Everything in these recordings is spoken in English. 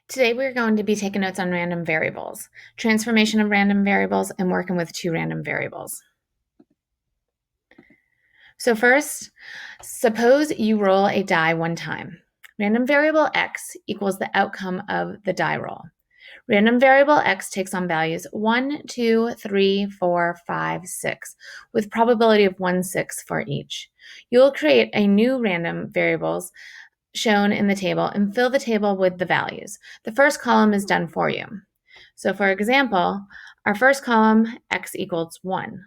Today we're going to be taking notes on random variables, transformation of random variables, and working with two random variables. So first, suppose you roll a die one time. Random variable x equals the outcome of the die roll. Random variable x takes on values 1, 2, 3, 4, 5, 6, with probability of 1/6 for each. You will create a new random variables shown in the table and fill the table with the values. The first column is done for you. So for example, our first column, x equals 1,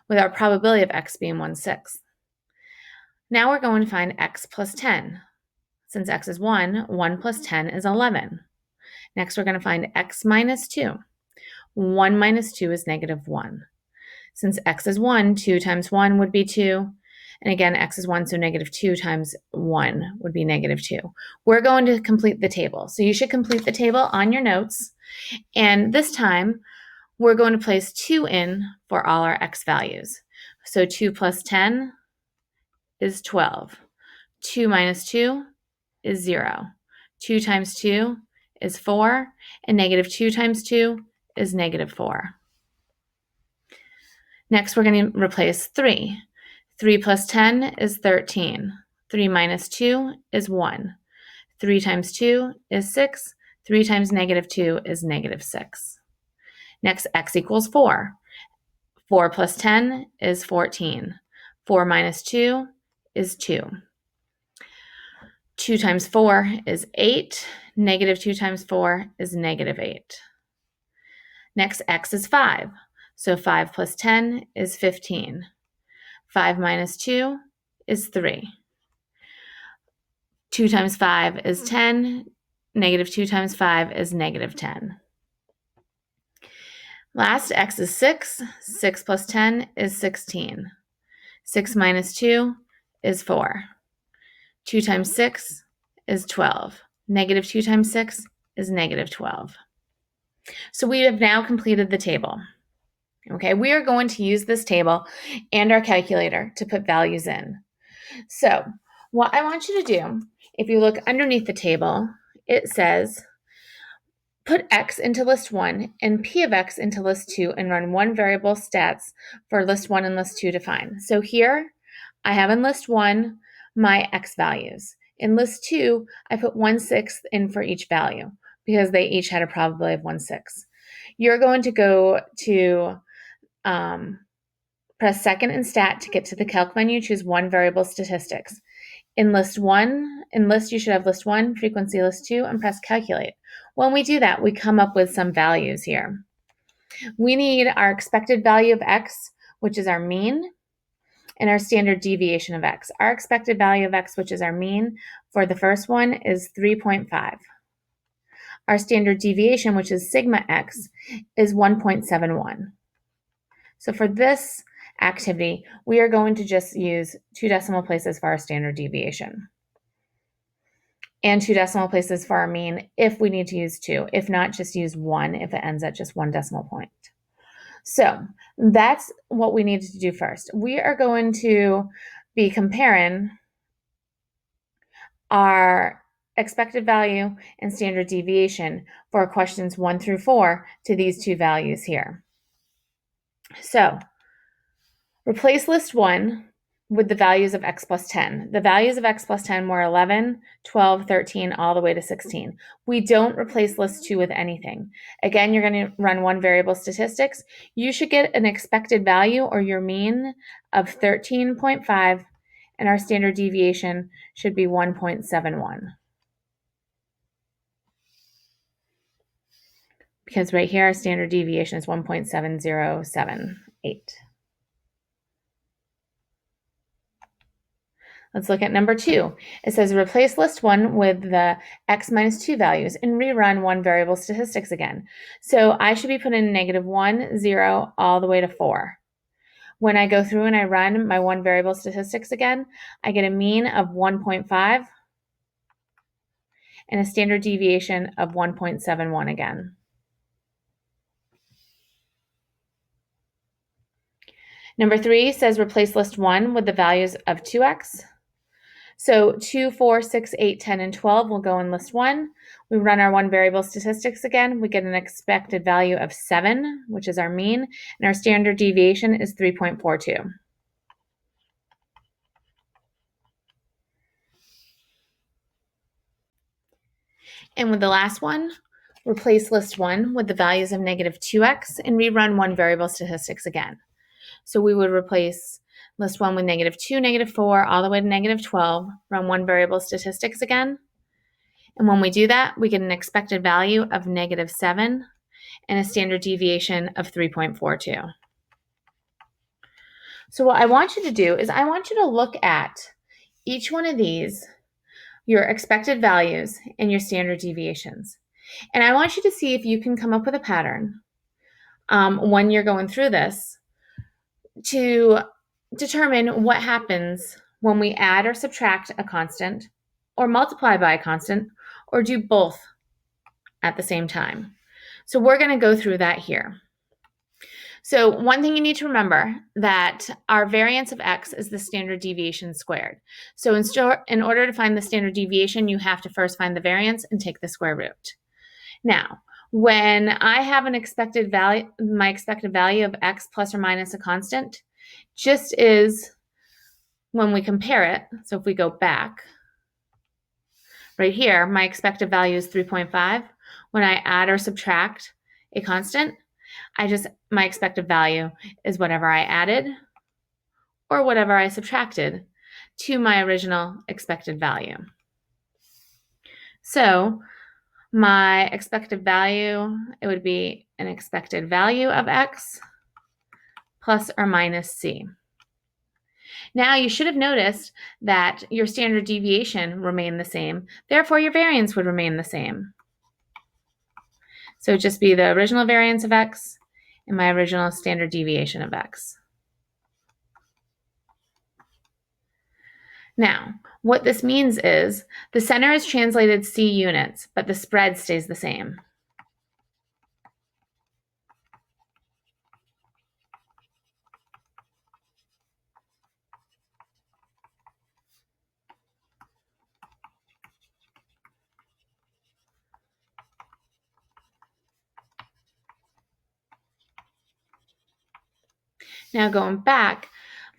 with our probability of x being 1/6. Now we're going to find x plus 10. Since x is 1, 1 plus 10 is 11. Next, we're going to find x minus 2. 1 minus 2 is negative 1. Since x is 1, 2 times 1 would be 2. And again, x is 1, so negative 2 times 1 would be negative 2. We're going to complete the table. So you should complete the table on your notes. And this time, we're going to place 2 in for all our x values. So 2 plus 10 is 12. 2 minus 2 is 0. 2 times 2 is 4. And negative 2 times 2 is negative 4. Next, we're going to replace 3. 3 plus 10 is 13. 3 minus 2 is 1. 3 times 2 is 6. 3 times negative 2 is negative 6. Next, x equals 4. 4 plus 10 is 14. 4 minus 2 is 2. 2 times 4 is 8. Negative 2 times 4 is negative 8. Next, x is 5. So 5 plus 10 is 15. 5 minus 2 is 3. 2 times 5 is 10. Negative 2 times 5 is negative 10. Last, x is 6. 6 plus 10 is 16. 6 minus 2 is 4. 2 times 6 is 12. Negative 2 times 6 is negative 12. So we have now completed the table. Okay, we are going to use this table and our calculator to put values in. So what I want you to do, if you look underneath the table, it says put x into list 1 and p of x into list 2 and run one variable stats for list 1 and list 2 to find. So here I have in list 1 my x values. In list 2, I put 1/6 in for each value because they each had a probability of 1/6. You're going to go to press second in stat to get to the calc menu, choose one variable statistics. In list 1, you should have list 1, frequency list 2, and press calculate. When we do that, we come up with some values here. We need our expected value of x, which is our mean, and our standard deviation of x. Our expected value of x, which is our mean, for the first one is 3.5. Our standard deviation, which is sigma x, is 1.71. So for this activity, we are going to just use 2 decimal places for our standard deviation and 2 decimal places for our mean if we need to use 2. If not, just use 1 if it ends at just 1 decimal point. So that's what we need to do first. We are going to be comparing our expected value and standard deviation for questions 1 through 4 to these two values here. So replace list 1 with the values of x plus 10. The values of x plus 10 were 11, 12, 13, all the way to 16. We don't replace list 2 with anything. Again, you're going to run one variable statistics. You should get an expected value or your mean of 13.5, and our standard deviation should be 1.71. Because right here, our standard deviation is 1.7078. Let's look at number 2. It says replace list 1 with the x minus 2 values and rerun one variable statistics again. So I should be putting -1, 0, all the way to 4. When I go through and I run my one variable statistics again, I get a mean of 1.5 and a standard deviation of 1.71 again. Number 3 says replace list 1 with the values of 2x. So 2, 4, 6, 8, 10, and 12 will go in list 1. We run our one variable statistics again. We get an expected value of 7, which is our mean, and our standard deviation is 3.42. And with the last one, replace list 1 with the values of negative 2x and rerun one variable statistics again. So we would replace list 1 with negative 2, negative 4, all the way to negative 12, run one variable statistics again. And when we do that, we get an expected value of negative 7 and a standard deviation of 3.42. So what I want you to do is I want you to look at each one of these, your expected values and your standard deviations. And I want you to see if you can come up with a pattern when you're going through this to determine what happens when we add or subtract a constant or multiply by a constant or do both at the same time. So we're going to go through that here. So one thing you need to remember that our variance of x is the standard deviation squared. So in order to find the standard deviation, you have to first find the variance and take the square root. Now, when I have an expected value, my expected value of x plus or minus a constant, just is when we compare it. So if we go back, right here, my expected value is 3.5. When I add or subtract a constant, my expected value is whatever I added or whatever I subtracted to my original expected value. So my expected value, it would be an expected value of x plus or minus c. Now you should have noticed that your standard deviation remained the same, therefore your variance would remain the same. So it'd just be the original variance of x and my original standard deviation of x. Now, what this means is the center is translated c units, but the spread stays the same. Now going back,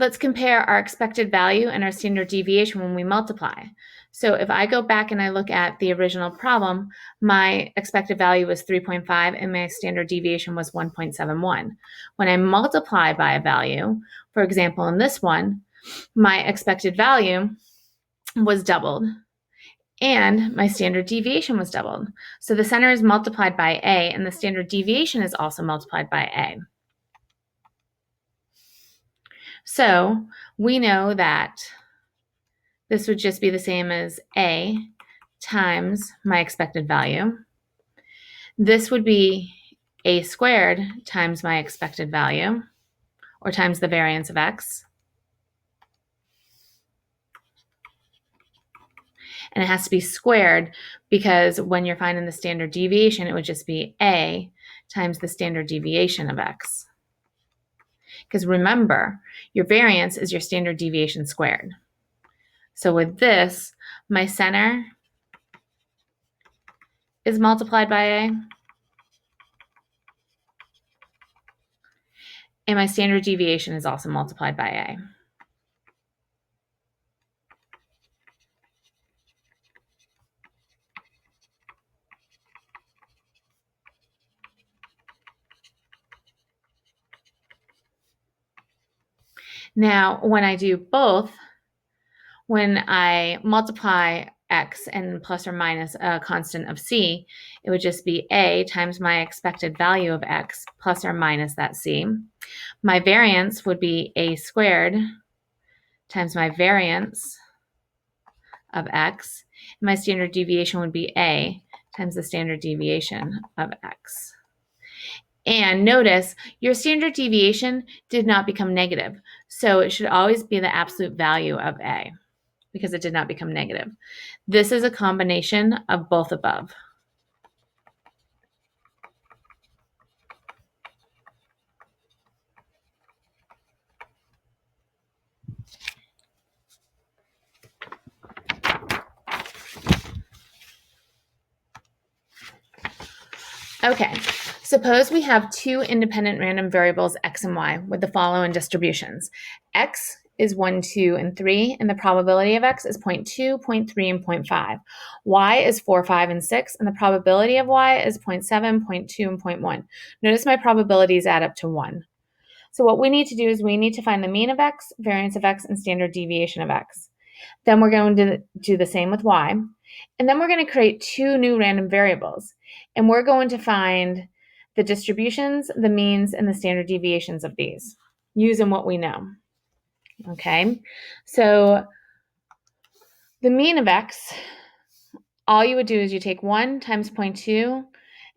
let's compare our expected value and our standard deviation when we multiply. So if I go back and I look at the original problem, my expected value was 3.5 and my standard deviation was 1.71. When I multiply by a value, for example, in this one, my expected value was doubled and my standard deviation was doubled. So the center is multiplied by a and the standard deviation is also multiplied by a. So we know that this would just be the same as a times my expected value. This would be a squared times my expected value, or times the variance of x. And it has to be squared because when you're finding the standard deviation, it would just be a times the standard deviation of x. Because remember, your variance is your standard deviation squared. So with this, my center is multiplied by a, and my standard deviation is also multiplied by a. Now, when I do both, when I multiply x and plus or minus a constant of c, it would just be a times my expected value of x plus or minus that c. My variance would be a squared times my variance of x. My standard deviation would be a times the standard deviation of x. And notice your standard deviation did not become negative. So it should always be the absolute value of a because it did not become negative. This is a combination of both above. Okay, suppose we have two independent random variables x and y with the following distributions. X is 1, 2, and 3, and the probability of x is 0.2, 0.3, and 0.5. Y is 4, 5, and 6, and the probability of y is 0.7, 0.2, and 0.1. Notice my probabilities add up to 1. So what we need to do is we need to find the mean of x, variance of x, and standard deviation of x. Then we're going to do the same with y. And then we're going to create two new random variables. And we're going to find the distributions, the means, and the standard deviations of these using what we know. Okay, so the mean of x, all you would do is you take 1 times 0.2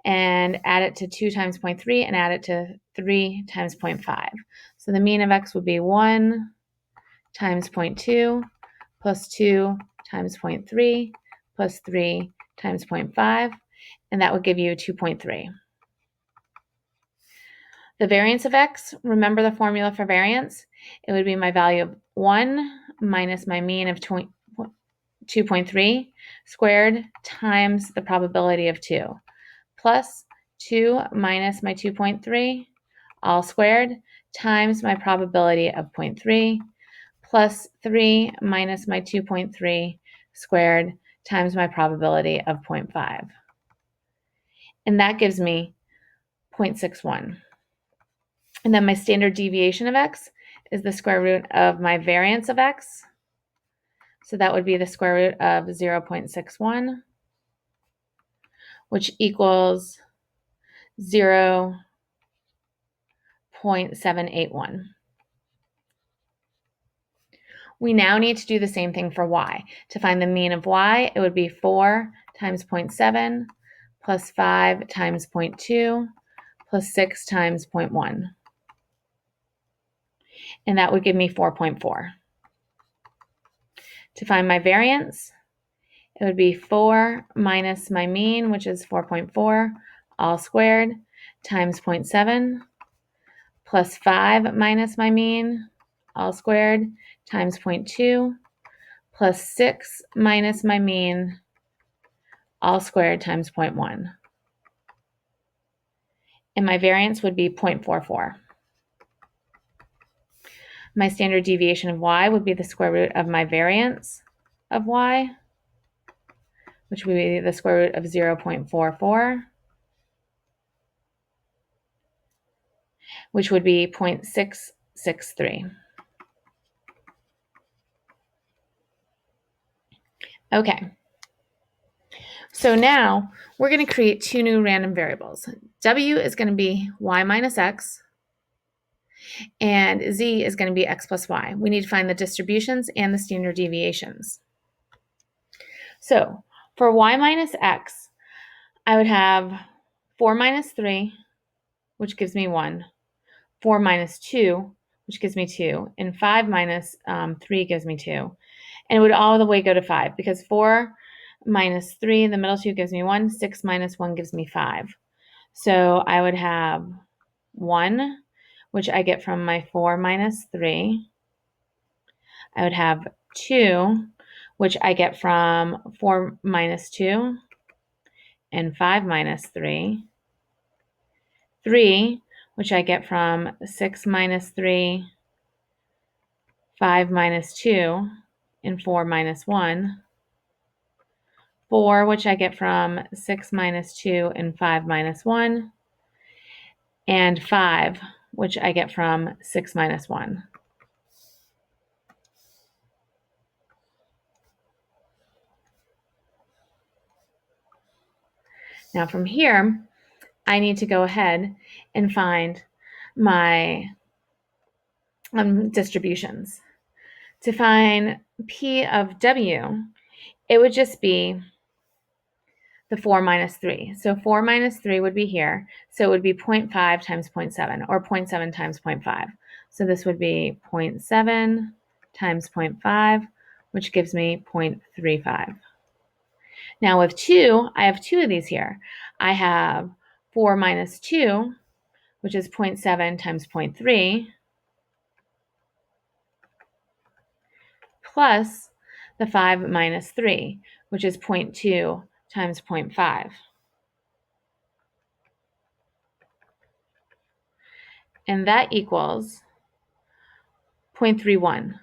and add it to 2 times 0.3 and add it to 3 times 0.5. So the mean of x would be 1 times 0.2 plus 2 times 0.3 plus 3 times 0.5, and that would give you 2.3. The variance of x, remember the formula for variance? It would be my value of 1 minus my mean of 2.3 squared times the probability of 2, plus 2 minus my 2.3 all squared times my probability of 0.3 plus 3 minus my 2.3 squared times my probability of 0.5. And that gives me 0.61. And then my standard deviation of x is the square root of my variance of x. So that would be the square root of 0.61, which equals 0.781. We now need to do the same thing for y. To find the mean of y, it would be 4 times 0.7 plus 5 times 0.2 plus 6 times 0.1. And that would give me 4.4. To find my variance, it would be 4 minus my mean, which is 4.4, all squared, times 0.7, plus 5 minus my mean, all squared, times 0.2, plus 6 minus my mean, all squared, times 0.1. And my variance would be 0.44. My standard deviation of y would be the square root of my variance of y, which would be the square root of 0.44, which would be 0.663. Okay, so now we're going to create two new random variables. W is going to be y minus x, and z is going to be x plus y. We need to find the distributions and the standard deviations. So for y minus x, I would have 4 minus 3, which gives me 1, 4 minus 2, which gives me 2, and 5 minus 3 gives me 2. And it would all the way go to 5 because 4 minus 3, the middle 2 gives me 1, 6 minus 1 gives me 5. So I would have 1, which I get from my 4 minus 3. I would have 2, which I get from 4 minus 2 and 5 minus 3. 3, which I get from 6 minus 3, 5 minus 2, and 4 minus 1. 4, which I get from 6 minus 2 and 5 minus 1. And 5, which I get from 6 minus 1. Now from here, I need to go ahead and find my distributions. To find P of W, it would just be the 4 minus 3. So 4 minus 3 would be here. So it would be 0.5 times 0.7 or 0.7 times 0.5. So this would be 0.7 times 0.5, which gives me 0.35. Now with 2, I have 2 of these here. I have 4 minus 2, which is 0.7 times 0.3, plus the 5 minus 3, which is 0.2 times 0.5. and that equals 0.31.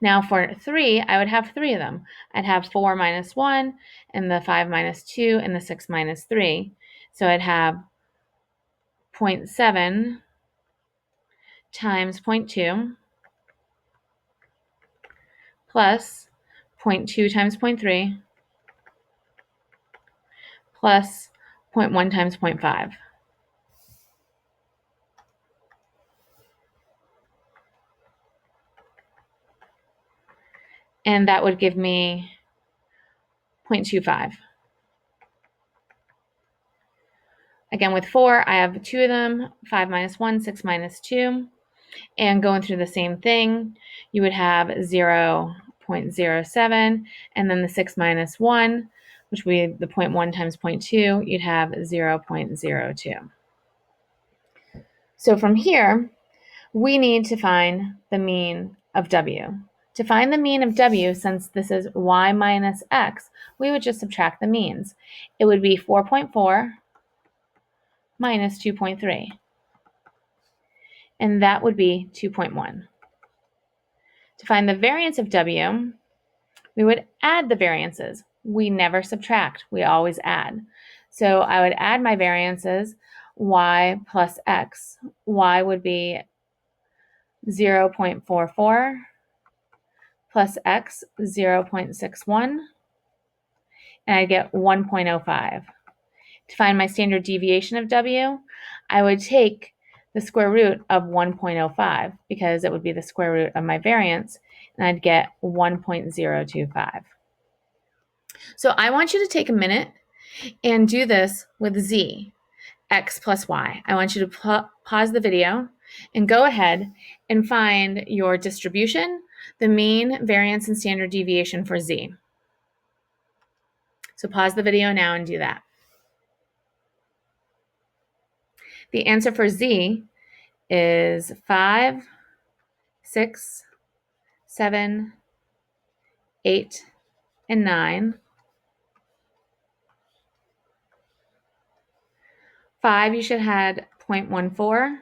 Now for 3, I would have 3 of them. I'd have 4 minus 1, and the 5 minus 2, and the 6 minus 3. So I'd have 0.7 times 0.2 plus 0.2 times 0.3 plus 0.1 times 0.5. And that would give me 0.25. Again, with 4, I have 2 of them, 5 minus 1, 6 minus 2. And going through the same thing, you would have 0.07, and then the 6 minus 1, which would be the 0.1 times 0.2, you'd have 0.02. So from here, we need to find the mean of W. To find the mean of W, since this is y minus x, we would just subtract the means. It would be 4.4 minus 2.3, and that would be 2.1. To find the variance of W, we would add the variances. We never subtract, we always add. So I would add my variances, y plus x. Y would be 0.44 plus x, 0.61, and I get 1.05. To find my standard deviation of W, I would take the square root of 1.05 because it would be the square root of my variance, and I'd get 1.025. So I want you to take a minute and do this with z, x plus y. I want you to pause the video and go ahead and find your distribution, the mean, variance, and standard deviation for z. So pause the video now and do that. The answer for z is 5, 6, 7, 8, and 9. 5, you should have had 0.14.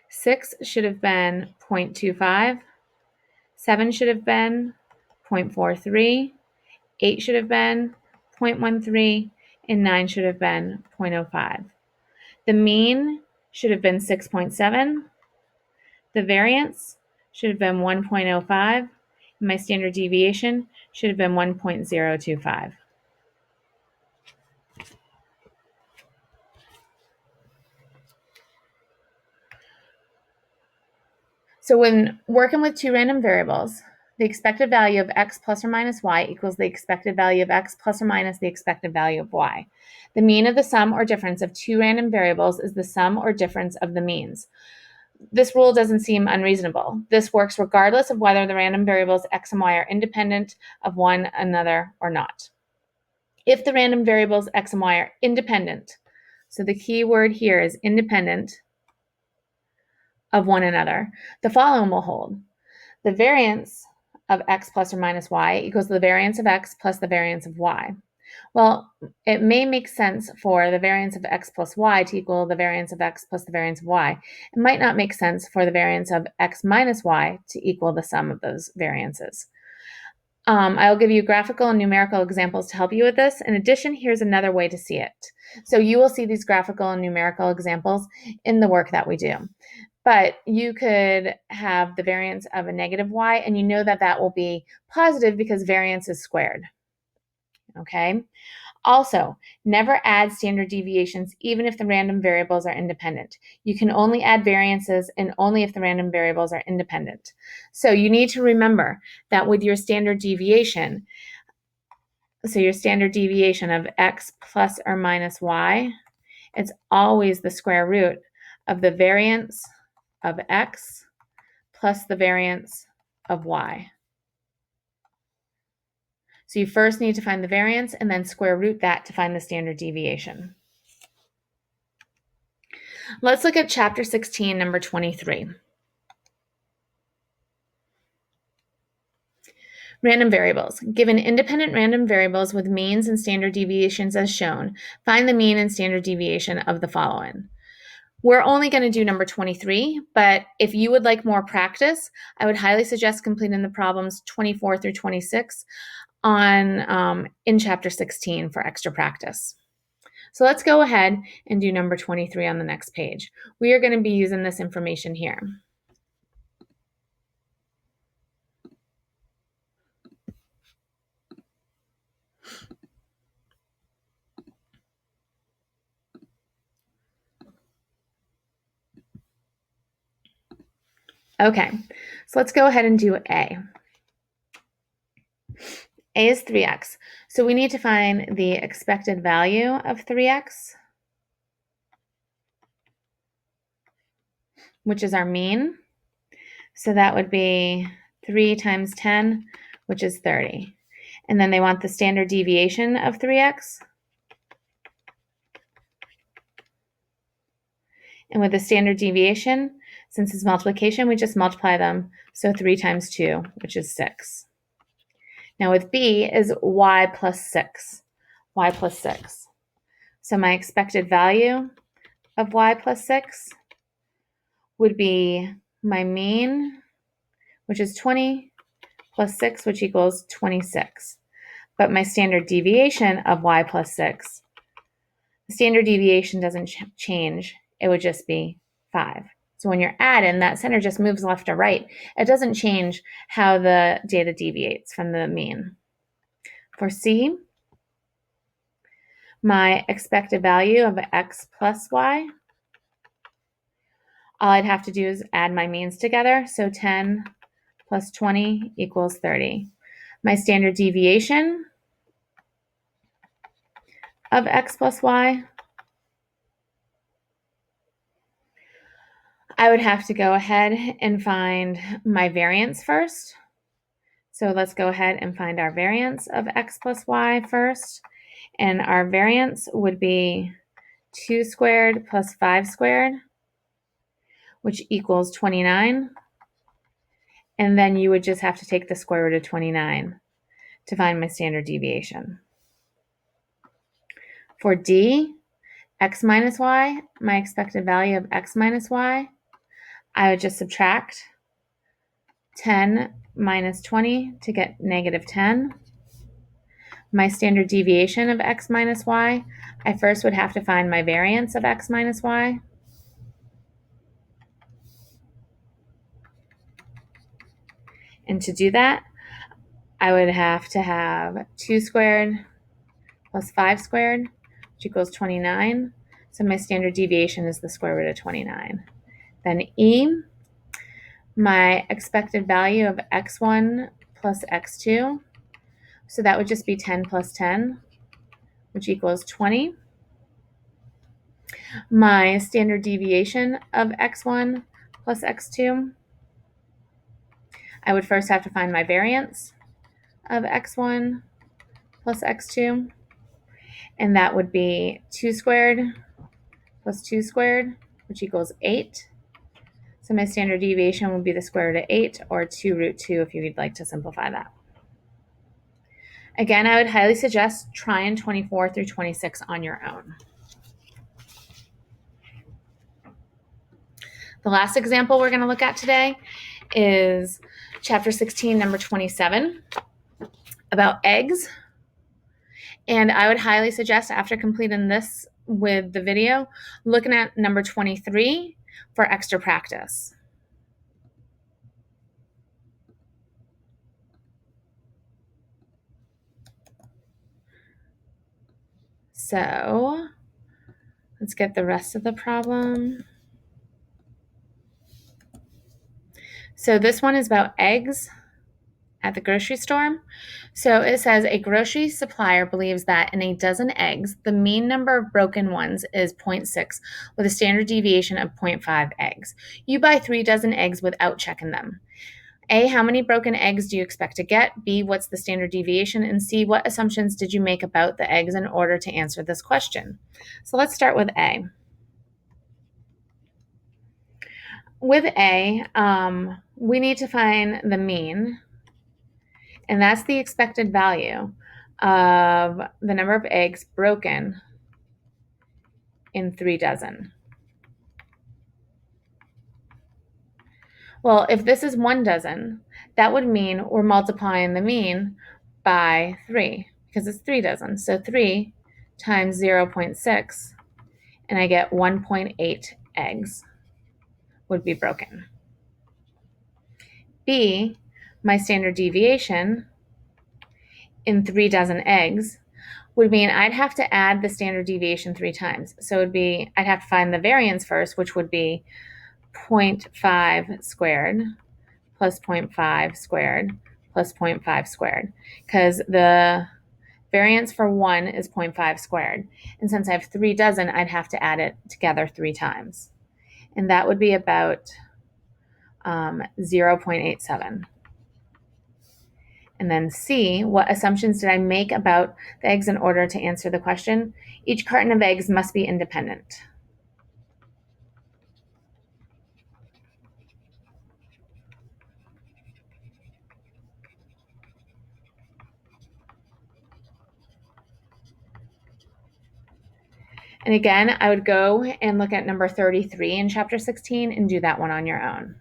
6 should have been 0.25. 7 should have been 0.43. 8 should have been 0.13. And 9 should have been 0.05. The mean should have been 6.7. The variance should have been 1.05. And my standard deviation should have been 1.025. So when working with two random variables, the expected value of x plus or minus y equals the expected value of x plus or minus the expected value of y. The mean of the sum or difference of two random variables is the sum or difference of the means. This rule doesn't seem unreasonable. This works regardless of whether the random variables x and y are independent of one another or not. If the random variables x and y are independent, so the key word here is independent of one another, the following will hold. The variance of x plus or minus y equals the variance of x plus the variance of y. Well, it may make sense for the variance of x plus y to equal the variance of x plus the variance of y. It might not make sense for the variance of x minus y to equal the sum of those variances. I'll give you graphical and numerical examples to help you with this. In addition, here's another way to see it. So you will see these graphical and numerical examples in the work that we do. But you could have the variance of a negative y, and you know that that will be positive because variance is squared. Okay? Also, never add standard deviations even if the random variables are independent. You can only add variances and only if the random variables are independent. So you need to remember that with your standard deviation, so your standard deviation of x plus or minus y, it's always the square root of the variance of x plus the variance of y. So you first need to find the variance and then square root that to find the standard deviation. Let's look at chapter 16, number 23. Random variables. Given independent random variables with means and standard deviations as shown, find the mean and standard deviation of the following. We're only going to do number 23, but if you would like more practice, I would highly suggest completing the problems 24 through 26 in chapter 16 for extra practice. So let's go ahead and do number 23 on the next page. We are going to be using this information here. Okay, so let's go ahead and do A. A is 3x. So we need to find the expected value of 3x, which is our mean. So that would be 3 times 10, which is 30. And then they want the standard deviation of 3x. And with the standard deviation, since it's multiplication, we just multiply them. So 3 times 2, which is 6. Now with B is y plus 6. Y plus 6. So my expected value of y plus 6 would be my mean, which is 20, plus 6, which equals 26. But my standard deviation of y plus 6, the standard deviation doesn't change. It would just be 5. So when you're adding, that center just moves left or right. It doesn't change how the data deviates from the mean. For C, my expected value of x plus y, all I'd have to do is add my means together. So 10 plus 20 equals 30. My standard deviation of x plus y, I would have to go ahead and find my variance first. So let's go ahead and find our variance of x plus y first. And our variance would be 2 squared plus 5 squared, which equals 29. And then you would just have to take the square root of 29 to find my standard deviation. For D, x minus y, my expected value of x minus y, I would just subtract 10 minus 20 to get negative 10. My standard deviation of x minus y, I first would have to find my variance of x minus y. And to do that, I would have to have 2 squared plus 5 squared, which equals 29. So my standard deviation is the square root of 29. Then E, my expected value of x1 plus x2. So that would just be 10 plus 10, which equals 20. My standard deviation of x1 plus x2, I would first have to find my variance of x1 plus x2, and that would be 2 squared plus 2 squared, which equals 8. So my standard deviation would be the square root of 8, or 2 root 2 if you'd like to simplify that. Again, I would highly suggest trying 24 through 26 on your own. The last example we're going to look at today is chapter 16, number 27, about eggs. And I would highly suggest, after completing this with the video, looking at number 23 for extra practice. So let's get the rest of the problem. So this one is about eggs at the grocery store. So it says a grocery supplier believes that in a dozen eggs, the mean number of broken ones is 0.6 with a standard deviation of 0.5 eggs. You buy 3 dozen eggs without checking them. A, how many broken eggs do you expect to get? B, what's the standard deviation? And C, what assumptions did you make about the eggs in order to answer this question? So let's start with A. With A, we need to find the mean, and that's the expected value of the number of eggs broken in 3 dozen. Well, if this is 1 dozen, that would mean we're multiplying the mean by 3 because it's 3 dozen. So 3 times 0.6, and I get 1.8 eggs would be broken. B, my standard deviation in 3 dozen eggs would mean I'd have to add the standard deviation 3 times. So it would be, I'd have to find the variance first, which would be 0.5 squared plus 0.5 squared plus 0.5 squared, because the variance for 1 is 0.5 squared. And since I have 3 dozen, I'd have to add it together 3 times. And that would be about 0.87. And then C, what assumptions did I make about the eggs in order to answer the question? Each carton of eggs must be independent. And again, I would go and look at number 33 in chapter 16 and do that one on your own.